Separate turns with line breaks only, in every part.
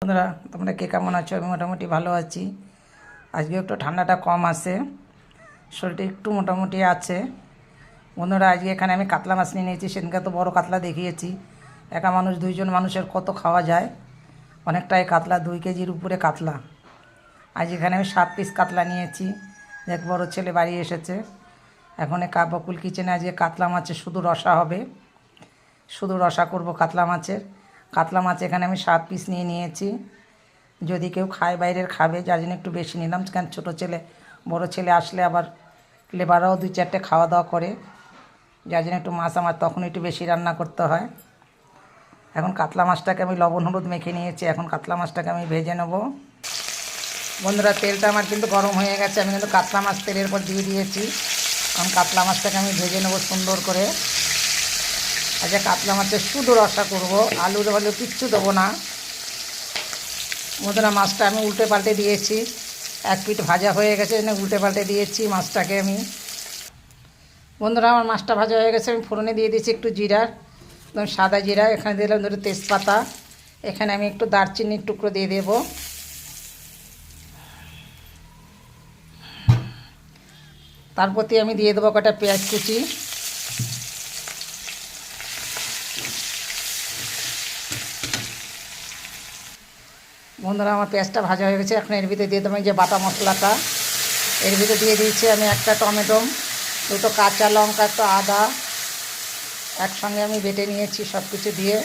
বন্ধুরা, তোমরা কে কেমন আছো? আমি মোটামুটি ভালো আছি। আজকে একটু ঠান্ডাটা কম আছে, শরীরটা একটু মোটামুটি আছে। বন্ধুরা, আজকে এখানে আমি কাতলা মাছ নিয়ে নিয়েছি। সেদিনকে তো বড় কাতলা দেখিয়েছি। একা মানুষ, দুইজন মানুষের কত খাওয়া যায়, অনেকটাই কাতলা, 2 কেজির উপরে কাতলা। আজ এখানে আমি 7 পিস কাতলা নিয়েছি। দেখ, বড় ছেলে বাড়ি এসেছে। এখন বকুল কিচেনে আজকে কাতলা মাছের শুধু রসা হবে, শুধু রসা করব কাতলা মাছের। কাতলা মাছ এখানে আমি 7 পিস নিয়ে নিয়েছি। যদি কেউ খায়, বাইরের খাবে, যার জন্য একটু বেশি নিলাম। কেন, ছোটো ছেলে বড় ছেলে আসলে আবার লেবাররাও 2-4টে খাওয়া দাওয়া করে, যার জন্য একটু মাছ আমার তখন একটু বেশি রান্না করতে হয়। এখন কাতলা মাছটাকে আমি লবণ হলুদ মেখে নিয়েছি। এখন কাতলা মাছটাকে আমি ভেজে নেব। বন্ধুরা, তেলটা আমার কিন্তু গরম হয়ে গেছে। আমি কিন্তু কাতলা মাছ তেলের উপর দিয়ে দিয়েছি। এখন কাতলা মাছটাকে আমি ভেজে নেব সুন্দর করে। আচ্ছা, কাতলা মাছের শুধু রসা করব, আলু হলেও কিচ্ছু দেবো না। বন্ধুরা, মাছটা আমি উল্টে পাল্টে দিয়েছি। 1 পিঠ ভাজা হয়ে গেছে, উল্টে পাল্টে দিয়েছি মাছটাকে আমি। বন্ধুরা, আমার মাছটা ভাজা হয়ে গেছে। আমি ফোড়নে দিয়ে দিয়েছি একটু জিরার, একদম সাদা জিরা। এখানে দিলাম ধরো তেজপাতা। এখানে আমি একটু দারচিনির টুকরো দিয়ে দেব। তারপর আমি দিয়ে দেবো কটা পেঁয়াজ কুচি। বন্ধুরা, আমার পেঁয়াজটা ভাজা হয়ে গেছে। এখন এর ভিতরে দিয়ে দেবো যে বাটা মশলাটা। এর ভিতরে দিয়ে দিয়েছি আমি একটা টমেটো, 2টো কাঁচা লঙ্কা, একটু আদা একসঙ্গে আমি বেটে নিয়েছি সব কিছু দিয়ে।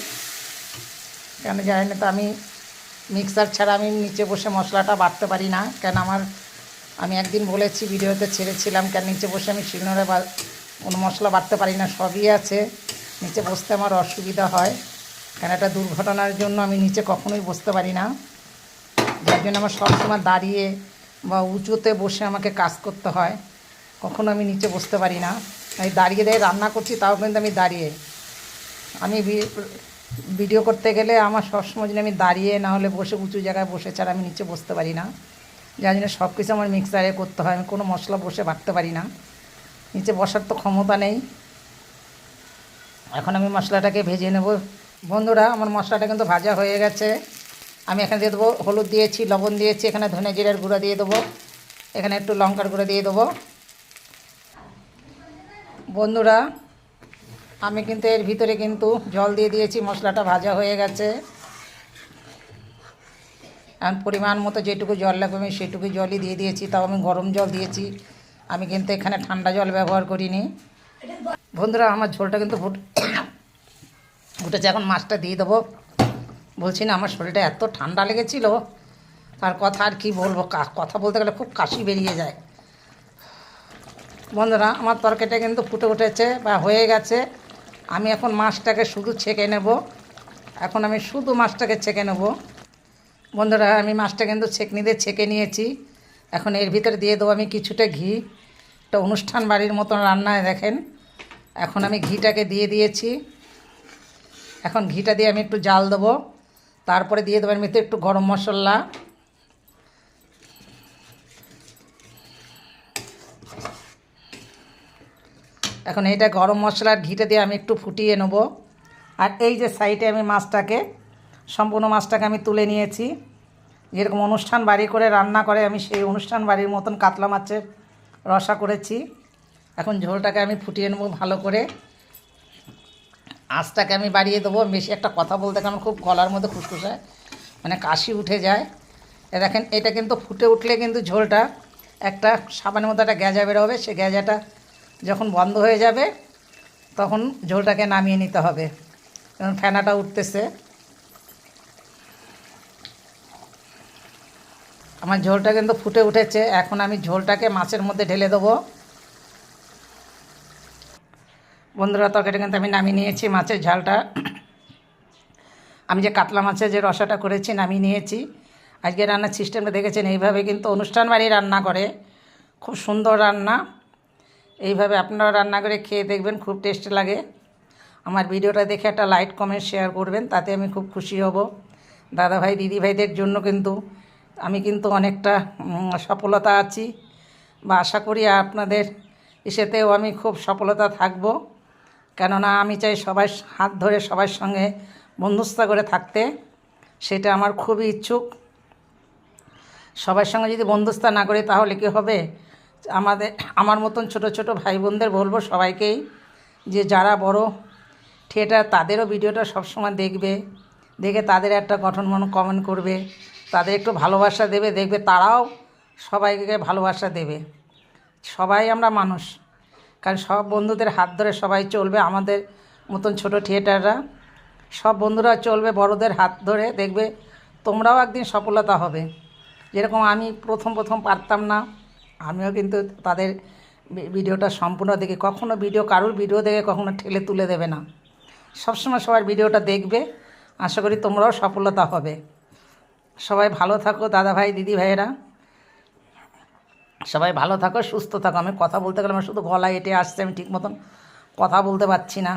কেন জানি না তো, আমি মিক্সার ছাড়া আমি নিচে বসে মশলাটা বাটতে পারি না। কেন আমি একদিন বলেছি, ভিডিওতে ছেড়েছিলাম, কেন নিচে বসে আমি শিলনোড়ে কোনো মশলা বাটতে পারি না। সবই আছে, নিচে বসতে আমার অসুবিধা হয়। কেন একটা দুর্ঘটনার জন্য আমি নিচে কখনোই বসতে পারি না, যার জন্য আমার সবসময় দাঁড়িয়ে বা উঁচুতে বসে আমাকে কাজ করতে হয়। কখনো আমি নিচে বসতে পারি না। আমি দাঁড়িয়ে রান্না করছি, তাও কিন্তু আমি দাঁড়িয়ে। আমি ভিডিও করতে গেলে আমার সবসময় জন্য আমি দাঁড়িয়ে, না হলে বসে, উঁচু জায়গায় বসে ছাড়া আমি নিচে বসতে পারি না। যার জন্য সব কিছু আমার মিক্সারে করতে হয়। আমি কোনো মশলা বসে বাটতে পারি না, নিচে বসার তো ক্ষমতা নেই। এখন আমি মশলাটাকে ভেজে নেব। বন্ধুরা, আমার মশলাটা কিন্তু ভাজা হয়ে গেছে। আমি এখানে দিয়ে দেবো হলুদ দিয়েছি, লবণ দিয়েছি, এখানে ধনে জিরার গুঁড়ো দিয়ে দেবো, এখানে একটু লঙ্কার গুঁড়ো দিয়ে দেবো। বন্ধুরা, আমি কিন্তু এর ভিতরে কিন্তু জল দিয়ে দিয়েছি। মশলাটা ভাজা হয়ে গেছে। এখন পরিমাণ মতো যেটুকু জল লাগবে আমি সেটুকু জলই দিয়ে দিয়েছি। তাও আমি গরম জল দিয়েছি, আমি কিন্তু এখানে ঠান্ডা জল ব্যবহার করিনি। বন্ধুরা, আমার ঝোলটা কিন্তু ফুটেছে। এখন মাছটা দিয়ে দেবো। বলছি না, আমার শরীরটা এত ঠান্ডা লেগেছিল, তার কথা আর কি বলবো। কথা বলতে গেলে খুব কাশি বেরিয়ে যায়। বন্ধুরা, আমার তরকারিটা কিন্তু ফুটে উঠেছে বা হয়ে গেছে। আমি এখন মাছটাকে শুধু ছেঁকে নেব। এখন আমি শুধু মাছটাকে ছেঁকে নেব। বন্ধুরা, আমি মাছটা কিন্তু ছেঁকনি দিয়ে ছেঁকে নিয়েছি। এখন এর ভিতরে দিয়ে দেবো আমি কিছুটা ঘি। একটা অনুষ্ঠান বাড়ির মতন রান্নায় দেখেন। এখন আমি ঘিটাকে দিয়ে দিয়েছি। এখন ঘিটা দিয়ে আমি একটু জাল দেবো। তারপরে দিয়ে দেবো এর ভিতরে একটু গরম মশলা। এখন এইটা গরম মশলার ঘিটা দিয়ে আমি একটু ফুটিয়ে নেব। আর এই যে সাইডে আমি মাছটাকে, সম্পূর্ণ মাছটাকে আমি তুলে নিয়েছি। যেরকম অনুষ্ঠান বাড়ি করে রান্না করে, আমি সেই অনুষ্ঠান বাড়ির মতন কাতলা মাছের রসা করেছি। এখন ঝোলটাকে আমি ফুটিয়ে নেব ভালো করে। আঁচটাকে আমি বাড়িয়ে দেবো। বেশি একটা কথা বলতে গেলে আমার খুব গলার মধ্যে খুসখুসায়, মানে কাশি উঠে যায়। দেখেন, এটা কিন্তু ফুটে উঠলে কিন্তু ঝোলটা একটা সাবানের মতো একটা গ্যাজা বেরোবে। সে গ্যাজাটা যখন বন্ধ হয়ে যাবে, তখন ঝোলটাকে নামিয়ে নিতে হবে। কারণ ফেনাটা উঠতেছে। আমার ঝোলটা কিন্তু ফুটে উঠেছে। এখন আমি ঝোলটাকে মাছের মধ্যে ঢেলে দেবো। বন্ধুরা, তরকারিটা কিন্তু আমি নামিয়ে নিয়েছি। মাছের ঝালটা আমি যে কাতলা মাছের যে রসাটা করেছি নামিয়ে নিয়েছি। আজকে রান্নার সিস্টেমটা দেখেছেন, এইভাবে কিন্তু অনুষ্ঠান বাড়ি রান্না করে, খুব সুন্দর রান্না। এইভাবে আপনারা রান্না করে খেয়ে দেখবেন, খুব টেস্ট লাগে। আমার ভিডিওটা দেখে একটা লাইক কমেন্ট শেয়ার করবেন, তাতে আমি খুব খুশি হব। দাদাভাই দিদিভাইদের জন্য কিন্তু আমি কিন্তু অনেকটা সফলতা আছি, বা আশা করি আপনাদের ইসেতেও আমি খুব সফলতা থাকব। কেননা আমি চাই সবাই হাত ধরে সবার সঙ্গে বন্ধুত্ব করে থাকতে। সেটা আমার খুবই ইচ্ছুক। সবার সঙ্গে যদি বন্ধুস্থান না করি তাহলে কি হবে? আমার মতন ছোট ছোট ভাই বোনদের বলবো সবাইকেই যে যারা বড় থিয়েটার তাদেরও ভিডিওটা সবসময় দেখবে, দেখে তাদের একটা গঠনমূলক কমেন্ট করবে, তাদের একটু ভালোবাসা দেবে, দেখবে তারাও সবাইকে ভালোবাসা দেবে। সবাই আমরা মানুষ, কারণ সব বন্ধুদের হাত ধরে সবাই চলবে। আমাদের মতন ছোট থিয়েটাররা সব বন্ধুরা চলবে বড়দের হাত ধরে, দেখবে তোমরাও একদিন সফলতা হবে। যেরকম আমি প্রথম পারতাম না, আমিও কিন্তু তাদের ভিডিওটা সম্পূর্ণ দেখি। কখনো কারোর ভিডিও দেখে কখনো ঠেলে তুলে দেবে না, সবসময় সবার ভিডিওটা দেখবে। আশা করি তোমরাও সফলতা হবে। সবাই ভালো থাকো দাদা ভাই দিদি ভাইয়েরা, সবাই ভালো থাকো সুস্থ থাকো। আমি কথা বলতে গেলে আমার শুধু গলা এঁটে আসছে, আমি ঠিক মতন কথা বলতে পারছি না।